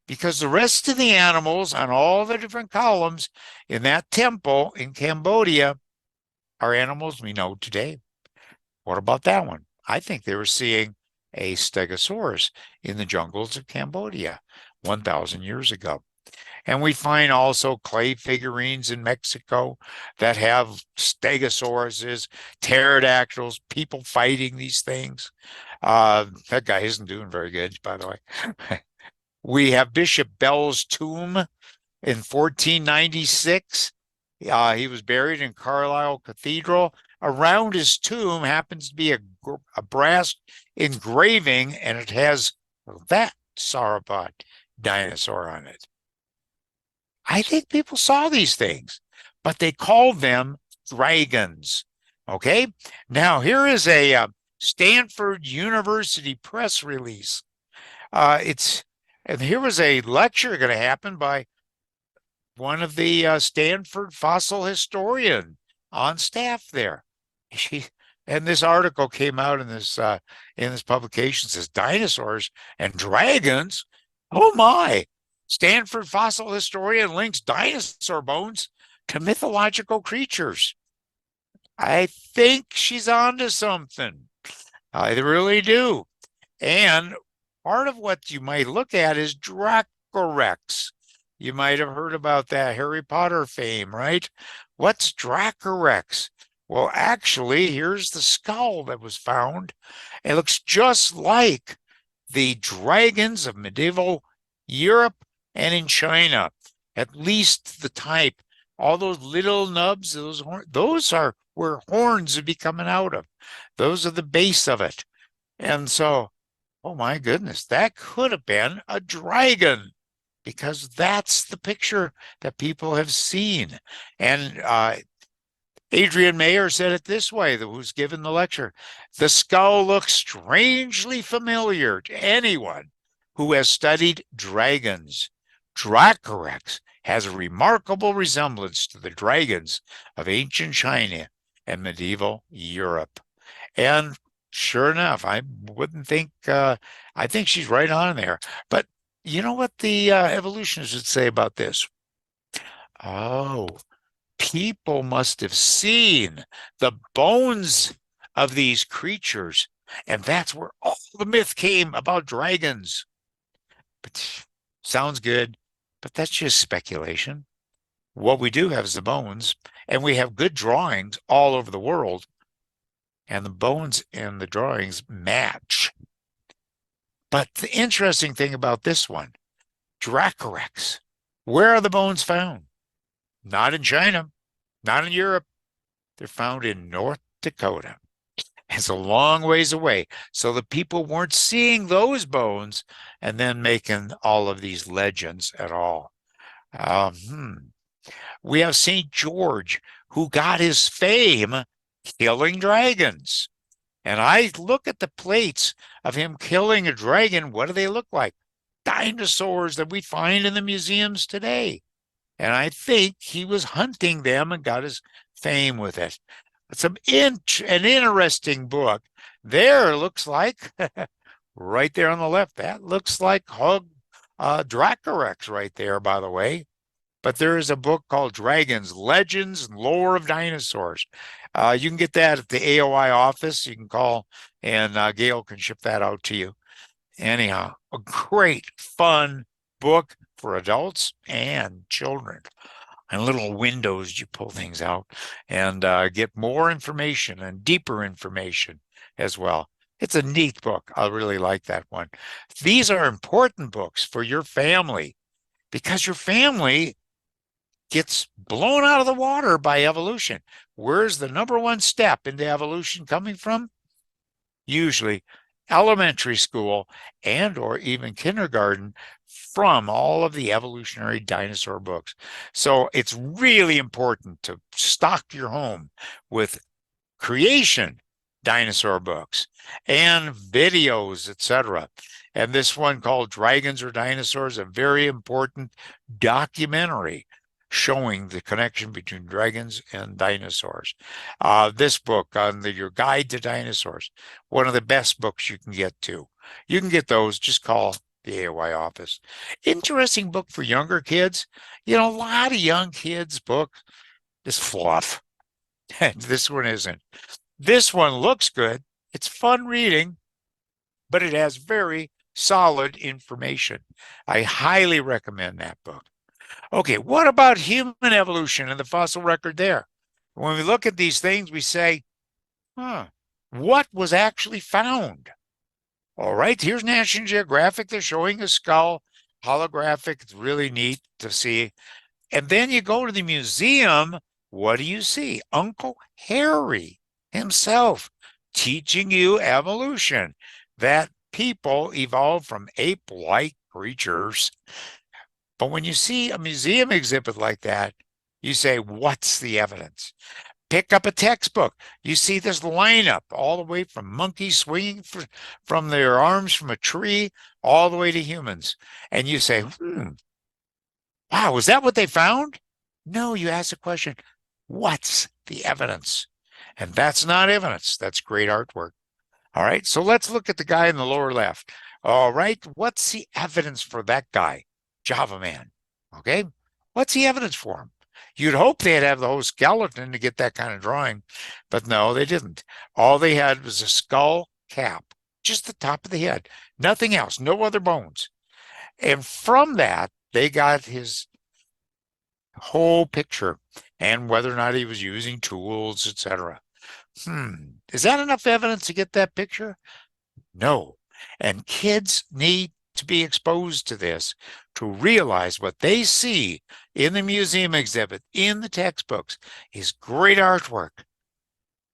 Because the rest of the animals on all the different columns in that temple in Cambodia are animals we know today. What about that one? I think they were seeing a stegosaurus in the jungles of Cambodia 1,000 years ago. And we find also clay figurines in Mexico that have stegosauruses, pterodactyls, people fighting these things. That guy isn't doing very good, by the way. We have Bishop Bell's tomb in 1496. He was buried in Carlisle Cathedral. Around his tomb happens to be a brass engraving, and it has that sauropod dinosaur on it. I think people saw these things, but they called them dragons. Okay, now here is a Stanford University press release. And here was a lecture going to happen by one of the Stanford fossil historian on staff there. And this article came out in this publication, says dinosaurs and dragons. Oh my! Stanford fossil historian links dinosaur bones to mythological creatures. I think she's onto something. I really do. And part of what you might look at is Dracorex. You might have heard about that Harry Potter fame, right? What's Dracorex? Well, actually, here's the skull that was found. It looks just like the dragons of medieval Europe and in China, at least the type. All those little nubs, those are where horns would be coming out of. Those are the base of it. And so, oh my goodness, that could have been a dragon, because that's the picture that people have seen. And Adrian Mayer said it this way, who's given the lecture. The skull looks strangely familiar to anyone who has studied dragons. Dracorex has a remarkable resemblance to the dragons of ancient China and medieval Europe. And sure enough, I wouldn't think, I think she's right on there. But you know what the evolutionists would say about this? Oh, people must have seen the bones of these creatures, and that's where all the myth came about dragons. But sounds good, but that's just speculation. What we do have is the bones, and we have good drawings all over the world, and the bones in the drawings match. But the interesting thing about this one, Dracorex, where are the bones found? Not in China, not in Europe. They're found in North Dakota. It's a long ways away. So the people weren't seeing those bones and then making all of these legends at all. We have St. George, who got his fame killing dragons. And I look at the plates of him killing a dragon. What do they look like? Dinosaurs that we find in the museums today. And I think he was hunting them and got his fame with it. It's an interesting book. There looks like, right there on the left, that looks like Hug Dracorex right there, by the way. But there is a book called Dragons, Legends and Lore of Dinosaurs. You can get that at the AOI office. You can call, and Gail can ship that out to you. Anyhow, a great, fun book for adults and children. And little windows, you pull things out and get more information and deeper information as well. It's a neat book. I really like that one. These are important books for your family because your family gets blown out of the water by evolution. Where's the number one step into evolution coming from? Usually elementary school and or even kindergarten, from all of the evolutionary dinosaur books. So it's really important to stock your home with creation dinosaur books and videos, etc. And this one called Dragons or Dinosaurs, a very important documentary showing the connection between dragons and dinosaurs. This book on Your Guide to Dinosaurs, one of the best books you can get to. You can get those, just call the AOI office. Interesting book for younger kids. You know, a lot of young kids' books is fluff. And this one isn't. This one looks good. It's fun reading, but it has very solid information. I highly recommend that book. Okay, what about human evolution and the fossil record there? When we look at these things, we say, what was actually found? All right, here's National Geographic. They're showing a skull, holographic. It's really neat to see. And then you go to the museum. What do you see? Uncle Harry himself teaching you evolution, that people evolved from ape-like creatures. But when you see a museum exhibit like that, you say, what's the evidence? Pick up a textbook. You see this lineup all the way from monkeys swinging from their arms from a tree all the way to humans. And you say, wow, is that what they found? No, you ask the question, what's the evidence? And that's not evidence. That's great artwork. All right, so let's look at the guy in the lower left. All right, what's the evidence for that guy? Java Man. Okay, what's the evidence for him? You'd hope they'd have the whole skeleton to get that kind of drawing, but no, they didn't. All they had was a skull cap, just the top of the head, nothing else, no other bones. And from that, they got his whole picture and whether or not he was using tools, etc. Is that enough evidence to get that picture? No. And kids need to be exposed to this to realize what they see in the museum exhibit, in the textbooks, is great artwork.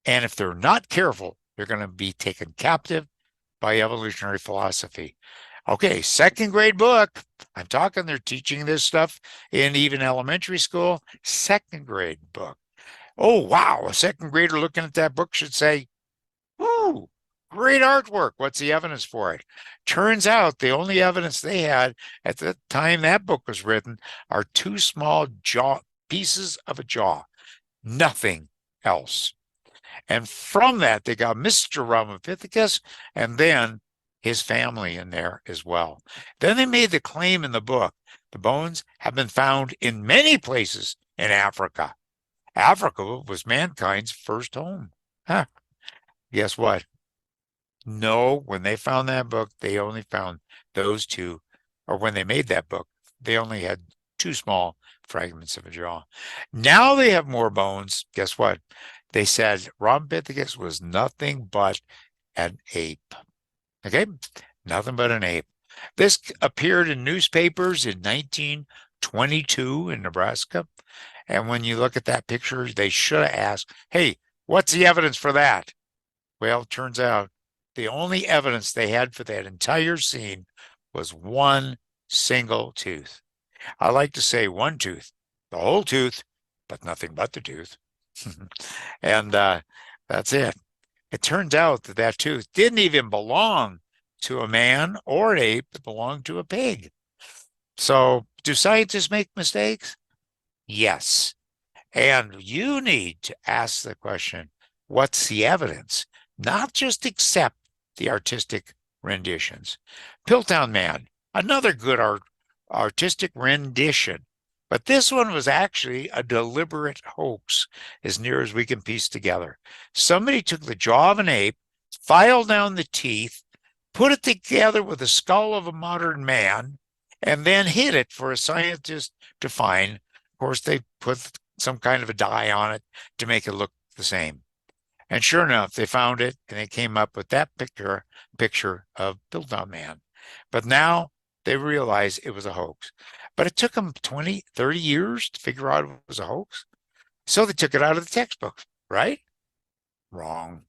And if they're not careful, they're going to be taken captive by evolutionary philosophy. Okay, second grade book. I'm talking, they're teaching this stuff in even elementary school. Second grade book. Oh, wow. A second grader looking at that book should say, ooh, great artwork. What's the evidence for it? Turns out the only evidence they had at the time that book was written are two small pieces of a jaw, nothing else. And from that, they got Mr. Ramapithecus and then his family in there as well. Then they made the claim in the book, the bones have been found in many places in Africa. Africa was mankind's first home. Guess what? No, when they found that book, they only found those two, or when they made that book, they only had two small fragments of a jaw. Now they have more bones. Guess what? They said Rhamphithecus was nothing but an ape. Okay? Nothing but an ape. This appeared in newspapers in 1922 in Nebraska. And when you look at that picture, they should have asked, hey, what's the evidence for that? Well, it turns out the only evidence they had for that entire scene was one single tooth. I like to say one tooth. The whole tooth but nothing but the tooth. And that's it. It turns out that that tooth didn't even belong to a man or an ape. It belonged to a pig. So do scientists make mistakes? Yes. And you need to ask the question, what's the evidence? Not just accept the artistic renditions. Piltdown Man, another good artistic rendition. But this one was actually a deliberate hoax, as near as we can piece together. Somebody took the jaw of an ape, filed down the teeth, put it together with the skull of a modern man, and then hid it for a scientist to find. Of course, they put some kind of a dye on it to make it look the same. And sure enough, they found it and they came up with that picture of Piltdown Man. But now they realize it was a hoax. But it took them 20, 30 years to figure out it was a hoax. So they took it out of the textbooks, right? Wrong.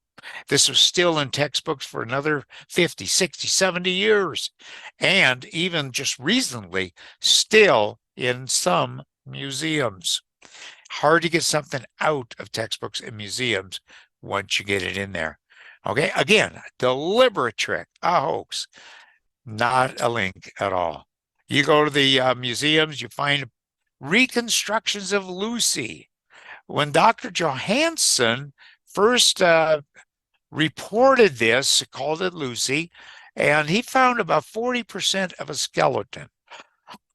This was still in textbooks for another 50, 60, 70 years. And even just recently, still in some museums. Hard to get something out of textbooks and museums once you get it in there. Okay, again, deliberate trick, a hoax, not a link at all. You go to the museums, you find reconstructions of Lucy. When Dr. Johansson first reported this, called it Lucy, and he found about 40% of a skeleton.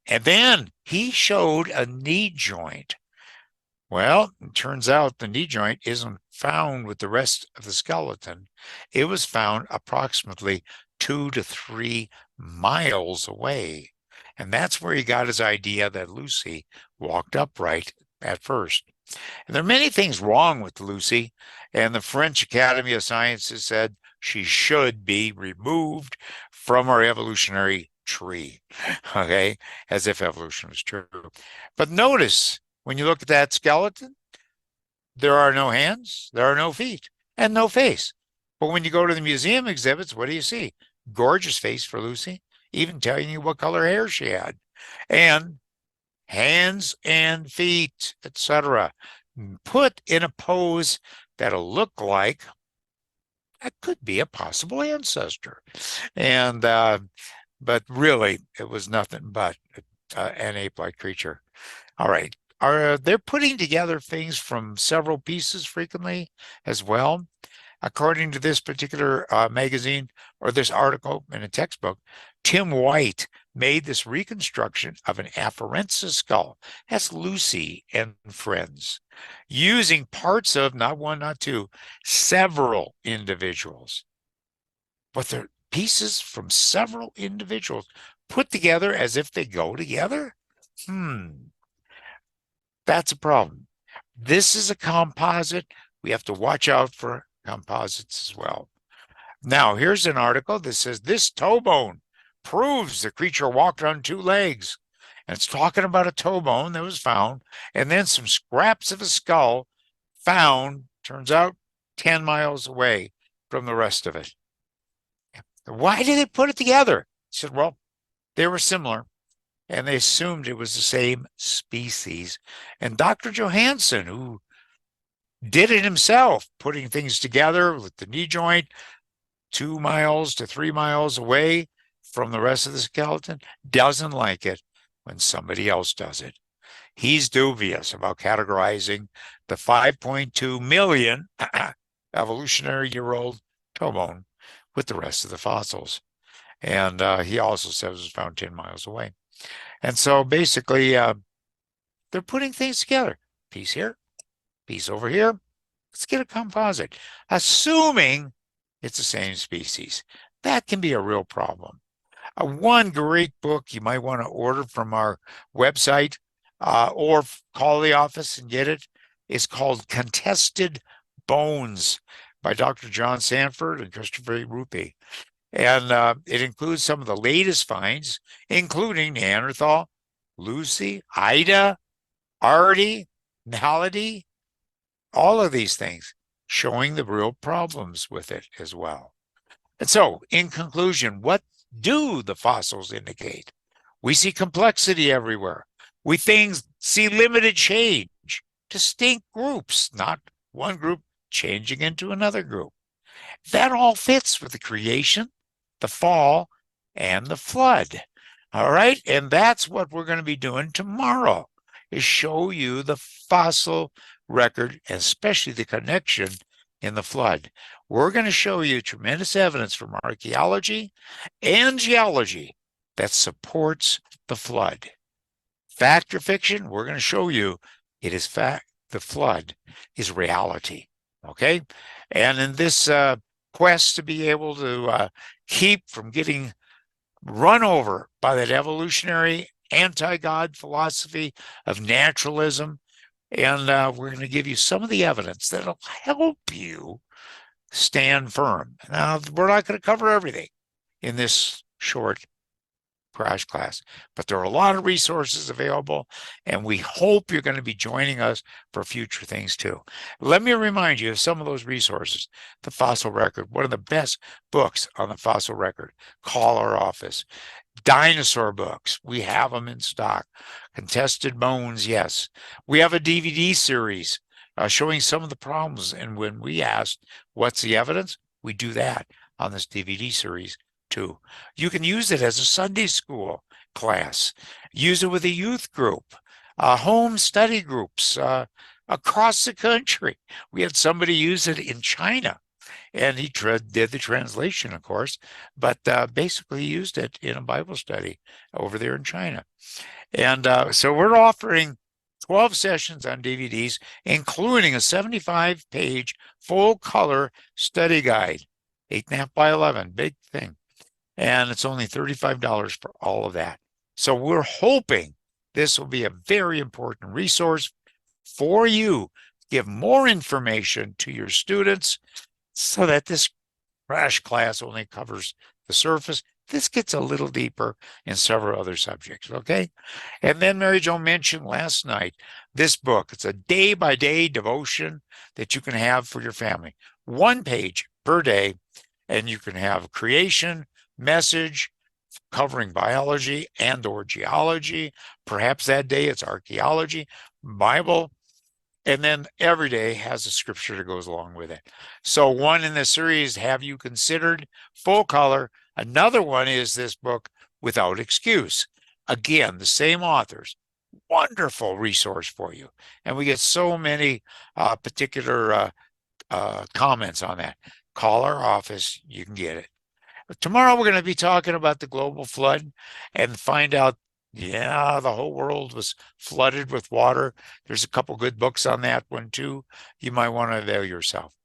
And then he showed a knee joint. Well, it turns out the knee joint isn't found with the rest of the skeleton. It was found approximately 2 to 3 miles away. And that's where he got his idea that Lucy walked upright at first. And there are many things wrong with Lucy, and the French Academy of Sciences said she should be removed from our evolutionary tree, okay, as if evolution was true. But notice, when you look at that skeleton, there are no hands, there are no feet, and no face. But when you go to the museum exhibits, what do you see? Gorgeous face for Lucy, even telling you what color hair she had, and hands and feet, etc., put in a pose that'll look like that could be a possible ancestor. And but really, it was nothing but an ape-like creature. All right. They're putting together things from several pieces frequently as well. According to this particular magazine or this article in a textbook, Tim White made this reconstruction of an Afarensis skull. That's Lucy and friends, using parts of not one, not two, several individuals. But they're pieces from several individuals put together as if they go together? That's a problem. This is a composite. We have to watch out for composites as well. Now, here's an article that says this toe bone proves the creature walked on 2 legs. And it's talking about a toe bone that was found, and then some scraps of a skull found, turns out, 10 miles away from the rest of it. Why did they put it together? He said, well, they were similar, and they assumed it was the same species. And Dr. Johansson, who did it himself, putting things together with the knee joint 2 miles to 3 miles away from the rest of the skeleton, doesn't like it when somebody else does it. He's dubious about categorizing the 5.2 million evolutionary-year-old toe bone with the rest of the fossils. And he also says it was found 10 miles away. And so basically, they're putting things together. Piece here, piece over here. Let's get a composite, assuming it's the same species. That can be a real problem. One great book you might want to order from our website or call the office and get it is called Contested Bones by Dr. John Sanford and Christopher Ruppe. And it includes some of the latest finds, including Neanderthal, Lucy, Ida, Artie, Naledi, all of these things showing the real problems with it as well. And so, in conclusion, what do the fossils indicate? We see complexity everywhere. We see limited change distinct groups, not one group changing into another group. That all fits with the creation, the fall, and the flood. All right. And that's what we're going to be doing tomorrow, is show you the fossil record, especially the connection in the flood. We're going to show you tremendous evidence from archaeology and geology that supports the flood. Fact or fiction, we're going to show you it is fact. The flood is reality. Okay. And in this quest to be able to keep from getting run over by that evolutionary anti-God philosophy of naturalism, and we're going to give you some of the evidence that'll help you stand firm. Now, we're not going to cover everything in this short crash class, but there are a lot of resources available, and we hope you're going to be joining us for future things too. Let me remind you of some of those resources. The Fossil Record, one of the best books on the fossil record. Call our office. Dinosaur books, we have them in stock. Contested Bones, yes. We have a DVD series showing some of the problems, and when we asked what's the evidence, we do that on this DVD series too. You can use it as a Sunday school class, use it with a youth group, home study groups across the country. We had somebody use it in China, and he did the translation, of course, but basically used it in a Bible study over there in China. And so we're offering 12 sessions on DVDs, including a 75-page full-color study guide, 8.5 by 11, big thing. And it's only $35 for all of that. So we're hoping this will be a very important resource for you. Give more information to your students so that this crash class only covers the surface. This gets a little deeper in several other subjects, okay? And then Mary Jo mentioned last night this book. It's a day-by-day devotion that you can have for your family. 1 page per day, and you can have creation, message, covering biology and or geology. Perhaps that day it's archaeology, Bible, and then every day has a scripture that goes along with it. So one in the series, Have You Considered? Full color. Another one is this book, Without Excuse. Again, the same authors. Wonderful resource for you. And we get so many particular comments on that. Call our office. You can get it. Tomorrow we're going to be talking about the global flood and find out, yeah, the whole world was flooded with water. There's a couple good books on that one too. You might want to avail yourself.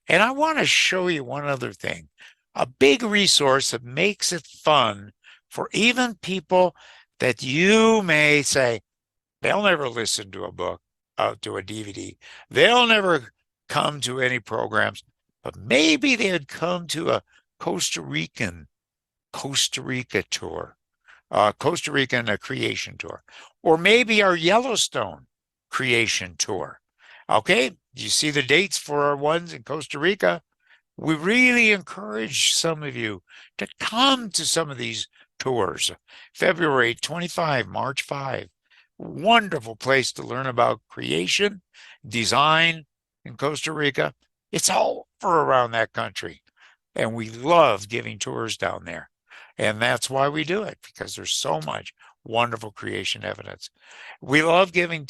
And I want to show you one other thing, a big resource that makes it fun for even people that you may say, they'll never listen to a book, to a DVD. They'll never come to any programs, but maybe they'd come to a Costa Rica tour, Costa Rican creation tour, or maybe our Yellowstone creation tour. Okay, you see the dates for our ones in Costa Rica? We really encourage some of you to come to some of these tours. February 25, March 5. Wonderful place to learn about creation, design in Costa Rica. It's all over around that country. And we love giving tours down there. And that's why we do it, because there's so much wonderful creation evidence. We love giving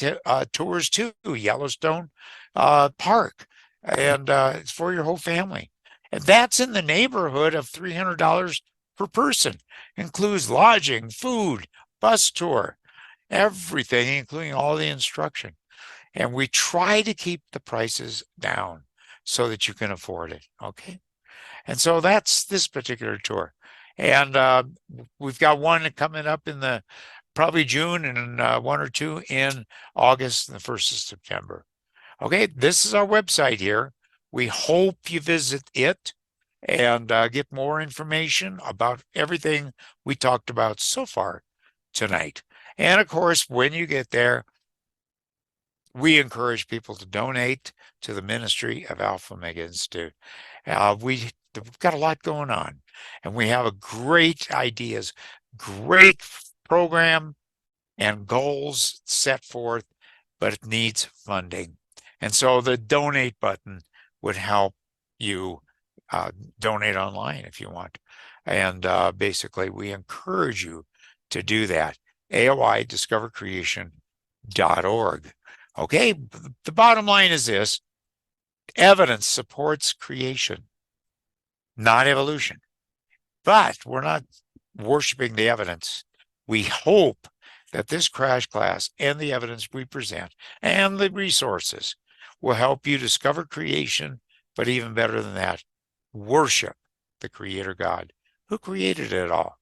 tours to Yellowstone Park, and it's for your whole family. And that's in the neighborhood of $300 per person. Includes lodging, food, bus tour, everything, including all the instruction. And we try to keep the prices down so that you can afford it, okay? And so that's this particular tour. And we've got one coming up in the probably June, and one or two in August and the 1st of September. Okay, this is our website here. We hope you visit it and get more information about everything we talked about so far tonight. And of course, when you get there, we encourage people to donate to the Ministry of Alpha Omega Institute. We've got a lot going on, and we have great ideas, great program and goals set forth. but it needs funding. And so the donate button would help you donate online if you want. And basically, we encourage you to do that. AOI discovercreation.org. Okay, the bottom line is this: evidence supports creation, not evolution. But we're not worshiping the evidence. We hope that this crash class and the evidence we present and the resources will help you discover creation, but even better than that, worship the Creator God who created it all.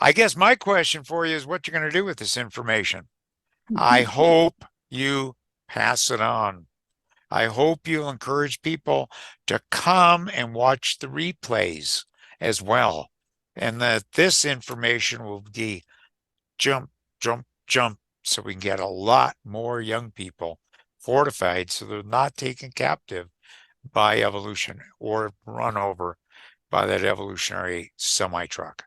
I guess my question for you is what you're going to do with this information. I hope you pass it on. I hope you'll encourage people to come and watch the replays as well, and that this information will be jump, jump, jump, so we can get a lot more young people fortified so they're not taken captive by evolution or run over by that evolutionary semi truck.